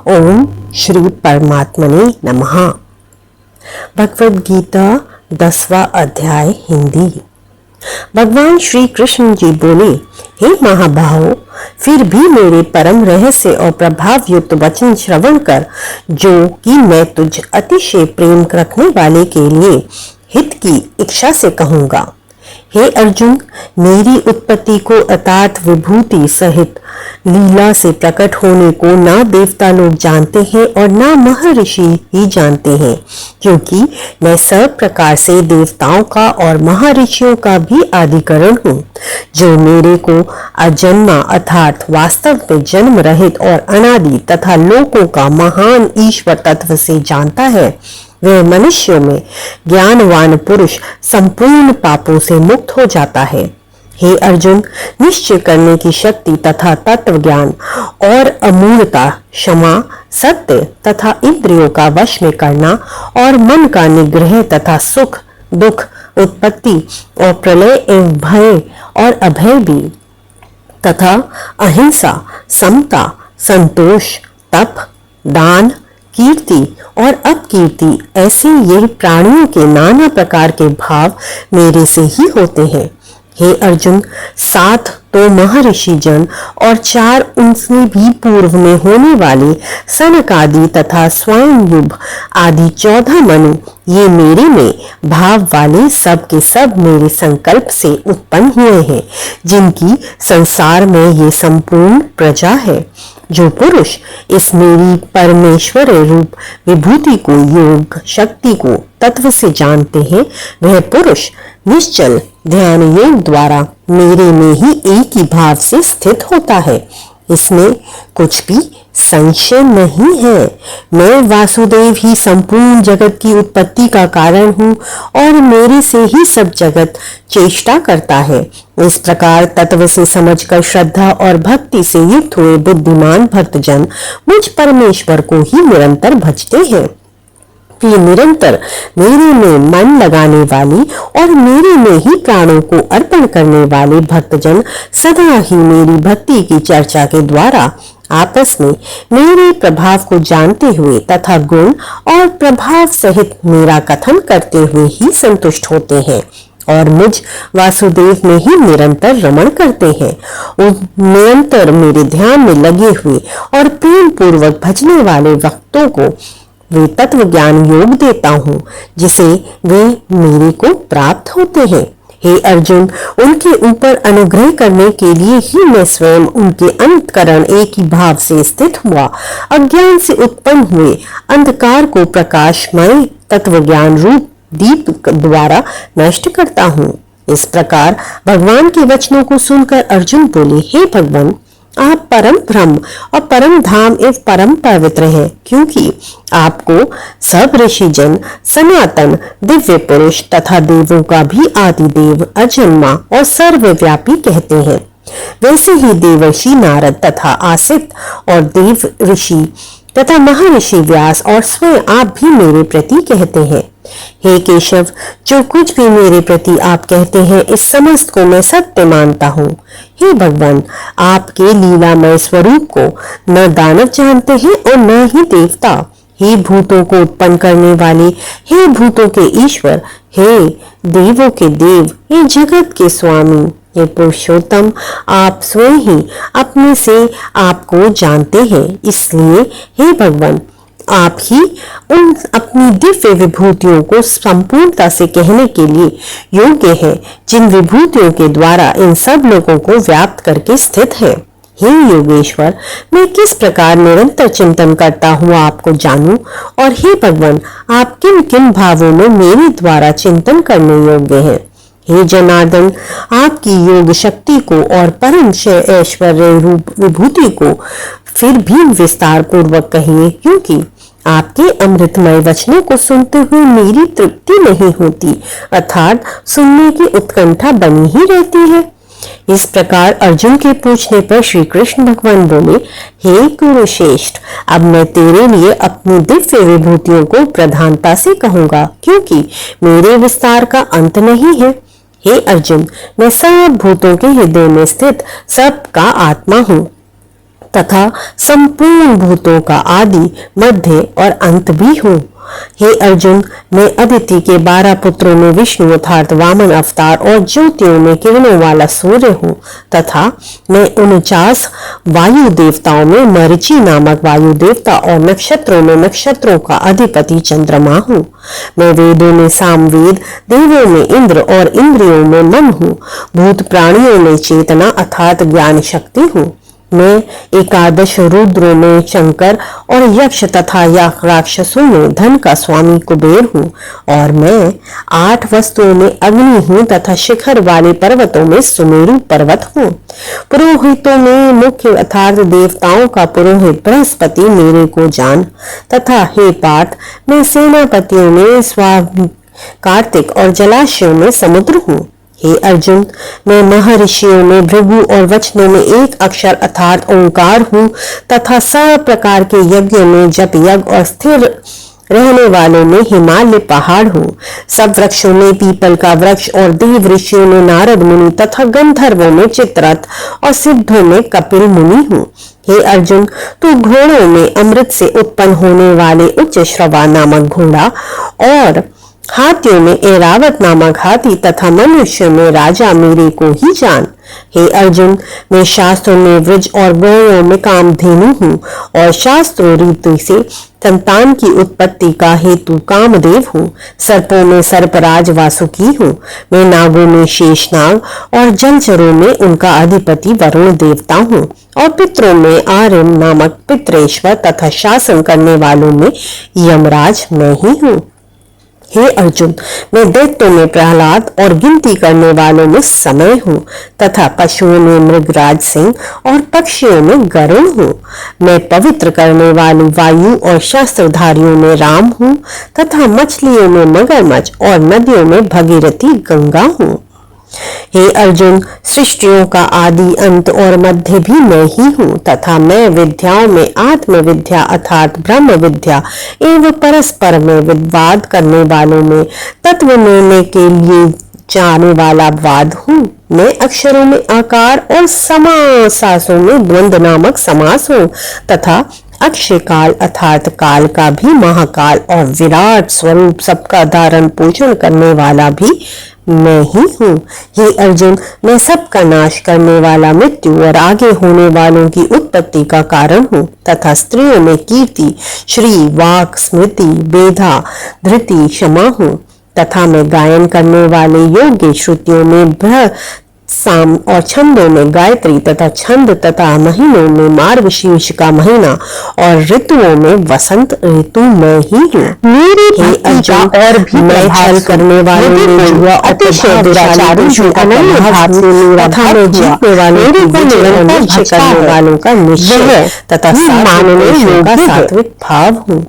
ओम श्री परमात्मने नमः। भगवद गीता 10वां अध्याय हिंदी। भगवान श्री कृष्ण जी बोले, हे महाबाहो, फिर भी मेरे परम रहस्य और प्रभाव युक्त वचन श्रवण कर, जो कि मैं तुझ अतिशय प्रेम रखने वाले के लिए हित की इच्छा से कहूंगा। हे अर्जुन, मेरी उत्पत्ति को अर्थात विभूति सहित लीला से प्रकट होने को ना देवता लोग जानते हैं और ना महर्षि ही जानते हैं, क्योंकि मैं सब प्रकार से देवताओं का और महर्षियों का भी आदिकरण हूँ। जो मेरे को अजन्मा अर्थात वास्तव में जन्म रहित और अनादि तथा लोकों का महान ईश्वर तत्व से जानता है, वह मनुष्य में ज्ञानवान पुरुष संपूर्ण पापों से मुक्त हो जाता है। हे अर्जुन, निश्चय करने की शक्ति तथा तत्व ज्ञान और अमूर्तता, क्षमा, सत्य तथा इंद्रियों का वश में करना और मन का निग्रह तथा सुख दुख, उत्पत्ति और प्रलय एवं भय और अभय भी तथा अहिंसा, समता, संतोष, तप, दान, कीर्ति और अपकीर्ति, ऐसे ये प्राणियों के नाना प्रकार के भाव मेरे से ही होते हैं। हे अर्जुन, 7 तो महर्षि जन और 4 उनसे भी पूर्व में होने वाले सनक आदि तथा स्वयंयुग आदि 14 मनु, ये मेरे में भाव वाले सब के सब मेरे संकल्प से उत्पन्न हुए हैं, जिनकी संसार में ये संपूर्ण प्रजा है। जो पुरुष इस मेरी परमेश्वर रूप विभूति को, योग शक्ति को तत्व से जानते हैं, वह पुरुष निश्चल ध्यान योग द्वारा मेरे में ही एक ही भाव से स्थित होता है। इसमें कुछ भी संशय नहीं है। मैं वासुदेव ही संपूर्ण जगत की उत्पत्ति का कारण हूँ और मेरे से ही सब जगत चेष्टा करता है। इस प्रकार तत्व से समझकर श्रद्धा और भक्ति से युक्त हुए बुद्धिमान भक्तजन मुझ परमेश्वर को ही निरंतर भजते हैं। ये निरंतर मेरे में मन लगाने वाली और मेरे में ही प्राणों को अर्पण करने वाले भक्तजन सदा ही मेरी भक्ति की चर्चा के द्वारा आपस में मेरे प्रभाव को जानते हुए तथा गुण और प्रभाव सहित मेरा कथन करते हुए ही संतुष्ट होते हैं और मुझ वासुदेव में ही निरंतर रमण करते हैं। निरंतर मेरे ध्यान में लगे हुए और प्रेम पूर्वक भजने वाले भक्तों को वे तत्व ज्ञान योग देता हूँ, जिसे वे मेरे को प्राप्त होते हैं। हे अर्जुन, उनके ऊपर अनुग्रह करने के लिए ही मैं स्वयं उनके अंतःकरण एक ही भाव से स्थित हुआ अज्ञान से उत्पन्न हुए अंधकार को प्रकाशमय तत्व ज्ञान रूप दीप द्वारा नष्ट करता हूँ। इस प्रकार भगवान के वचनों को सुनकर अर्जुन बोले, हे भगवान, आप परम ब्रह्म और परम धाम एवं परम पवित्र हैं, क्योंकि आपको सब ऋषि जन सनातन दिव्य पुरुष तथा देवों का भी आदि देव, अजन्मा और सर्वव्यापी कहते हैं। वैसे ही देवर्षि नारद तथा आसित और देव ऋषि तथा महर्षि व्यास और स्वयं आप भी मेरे प्रति कहते हैं। हे केशव, जो कुछ भी मेरे प्रति आप कहते हैं, इस समस्त को मैं सत्य मानता हूँ। हे भगवान, आपके लीलामय स्वरूप को न दानव जानते हैं और न ही देवता। हे भूतों को उत्पन्न करने वाले, हे भूतों के ईश्वर, हे देवों के देव, हे जगत के स्वामी, हे पुरुषोत्तम, आप स्वयं ही अपने से आपको जानते हैं। इसलिए हे भगवान, आप ही उन अपनी दिव्य विभूतियों को संपूर्णता से कहने के लिए योग्य है, जिन विभूतियों के द्वारा इन सब लोगों को व्याप्त करके स्थित है। हे योगेश्वर, मैं किस प्रकार निरंतर चिंतन करता हुआ आपको जानूं, और हे भगवान, आप किन किन भावों में मेरे द्वारा चिंतन करने योग्य हैं। हे जनार्दन, आपकी योग शक्ति को और परम ऐश्वर्य रूप विभूति को फिर भी विस्तार पूर्वक कहिए, क्योंकि आपके अमृतमय वचनों को सुनते हुए मेरी तृप्ति नहीं होती, अर्थात सुनने की उत्कंठा बनी ही रहती है। इस प्रकार अर्जुन के पूछने पर श्री कृष्ण भगवान बोले, हे कुरुश्रेष्ठ, अब मैं तेरे लिए अपनी दिव्य विभूतियों को प्रधानता से कहूंगा, क्योंकि मेरे विस्तार का अंत नहीं है। हे अर्जुन, मैं सब भूतों के हृदय में स्थित सबका आत्मा हूँ तथा संपूर्ण भूतों का आदि, मध्य और अंत भी हूँ। हे अर्जुन, मैं अदिति के 12 पुत्रों में विष्णु अर्थात वामन अवतार और ज्योतियों में किरणों वाला सूर्य हूँ तथा मैं 49 वायु देवताओं में मरीचि नामक वायु देवता और नक्षत्रों में नक्षत्रों का अधिपति चंद्रमा हूँ। मैं वेदों में सामवेद, देवों में इंद्र और इंद्रियों में मन हूँ। भूत प्राणियों में चेतना अर्थात ज्ञान शक्ति हूँ। मैं 11 रुद्रों में शंकर और यक्ष तथा राक्षसों में धन का स्वामी कुबेर हूँ और मैं 8 वस्तुओं में अग्नि हूँ तथा शिखर वाले पर्वतों में सुमेरु पर्वत हूँ। पुरोहितों में मुख्य अर्थात देवताओं का पुरोहित बृहस्पति मेरे को जान तथा हे पार्थ, मैं सेनापतियों में स्वामी कार्तिक और जलाशयों में समुद्र हूँ। हे अर्जुन, मैं महर्षियों में भृगु और वचनों में एक अक्षर अर्थात ओंकार हूँ तथा सब प्रकार के यज्ञों में जप यज्ञ और स्थिर रहने वालों में हिमालय पहाड़ हूँ। सब वृक्षों में पीपल का वृक्ष और देव ऋषियों में नारद मुनि तथा गंधर्वों में चित्ररथ और सिद्धों में कपिल मुनि हूँ। हे अर्जुन, तू घोड़ों में अमृत से उत्पन्न होने वाले उच्च श्रवा नामक घोड़ा और हाथियों में ऐरावत नामक हाथी तथा मनुष्य में राजा मेरे को ही जान। हे अर्जुन, मैं शास्त्रों में वृज और गौओं में कामधेनु हूँ और शास्त्रों रीति से संतान की उत्पत्ति का हेतु कामदेव हूँ। सर्पों में सर्पराज वासुकी हूँ। मैं नागों में शेषनाग और जलचरों में उनका अधिपति वरुण देवता हूँ और पितरों में आर्यम नामक पितरेश्वर तथा शासन करने वालों में यमराज मैं ही हूँ। हे अर्जुन, मैं दैत्यों में प्रहलाद और गिनती करने वालों में समय हूँ तथा पशुओं में मृगराज सिंह और पक्षियों में गरुड़ हूँ। मैं पवित्र करने वाली वायु और शास्त्रधारियों में राम हूँ तथा मछलियों में मगरमच्छ और नदियों में भगीरथी गंगा हूँ। हे अर्जुन, सृष्टियों का आदि अंत और मध्य भी मैं ही हूँ तथा मैं विद्याओं में आत्म विद्या अर्थात ब्रह्म विद्या एवं परस्पर में विवाद करने वालों में तत्व निर्णय के लिए जाने वाला वाद हूँ। मैं अक्षरों में आकार और समासों में द्वंद्व नामक समास हूँ तथा अक्षय काल अर्थात काल का भी महाकाल और विराट स्वरूप सबका धारण पोषण करने वाला भी मैं ही हूँ। हे अर्जुन, मैं सबका नाश करने वाला मृत्यु और आगे होने वालों की उत्पत्ति का कारण हूँ तथा स्त्रियों में कीर्ति, श्री, वाक, स्मृति, बेधा, धृति, क्षमा हूँ तथा मैं गायन करने वाले योग्य श्रुतियों में ब्रह्म साम और छंदों में गायत्री तथा छंद तथा महीनों में मार्गशीर्ष का महीना और ऋतुओं में वसंत ऋतु मैं ही हूँ। मेरे अर्जुन, और भी मैं छल करने वालों में जुआ अतिशय दुराचारी अनन्य भाव से मेरा भाव जीतने वालों की निरंतर करने वालों का निश्चय तथा मानने का सात्विक भाव हूँ।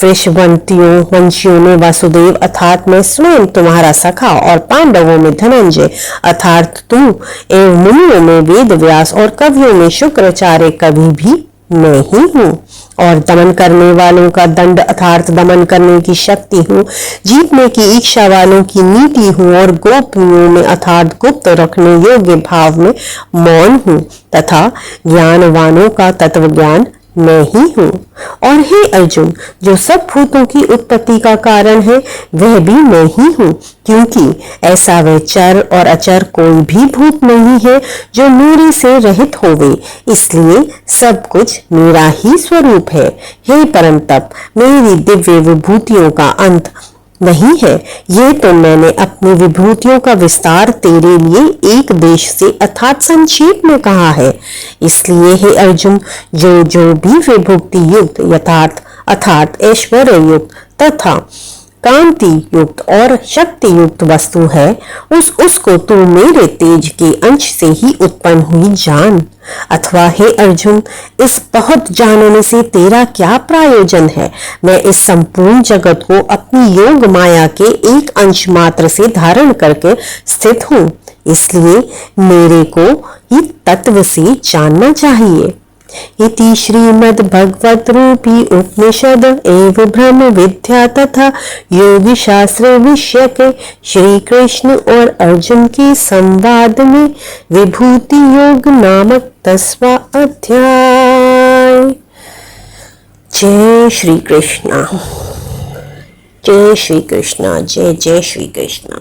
वृषवंतियों वंशियों में वासुदेव अर्थात मैं स्वयं तुम्हारा सखा और पांडवों में धनंजय अर्थात तू एवं मुनियों में वेद व्यास और कवियों में शुक्राचार्य कवि भी मैं ही हूँ और दमन करने वालों का दंड अर्थात दमन करने की शक्ति हूँ। जीतने की इच्छा वालों की नीति हूँ और गोपनीयों में अर्थात गुप्त रखने योग्य भाव में मौन हूँ तथा ज्ञानवानों का तत्व ज्ञान मैं ही हूँ। और हे अर्जुन, जो सब भूतों की उत्पत्ति का कारण है वह भी मैं ही हूँ, क्योंकि ऐसा वह चर और अचर कोई भी भूत नहीं है जो मेरे से रहित होवे, इसलिए सब कुछ मेरा ही स्वरूप है। हे परम तप, मेरी दिव्य विभूतियों का अंत नहीं है। ये तो मैंने अपनी विभूतियों का विस्तार तेरे लिए एक देश से अर्थात संक्षेप में कहा है। इसलिए हे अर्जुन, जो जो भी विभूति युक्त यथार्थ अर्थात ऐश्वर्य युक्त तथा कांति युक्त और शक्ति युक्त वस्तु है उसको तू मेरे तेज के अंश से ही उत्पन्न हुई जान। अथवा हे अर्जुन, इस बहुत जानने से तेरा क्या प्रयोजन है? मैं इस संपूर्ण जगत को अपनी योग माया के एक अंश मात्र से धारण करके स्थित हूँ, इसलिए मेरे को ही तत्व से जानना चाहिए। इति श्रीमद् भगवत रूपी उपनिषद एवं ब्रह्म विद्या तथा योग शास्त्र विषय के श्री कृष्ण और अर्जुन के संवाद में विभूति योग नामक 10वां अध्याय। जय श्री कृष्ण, जय श्री कृष्ण, जय जय श्री कृष्ण।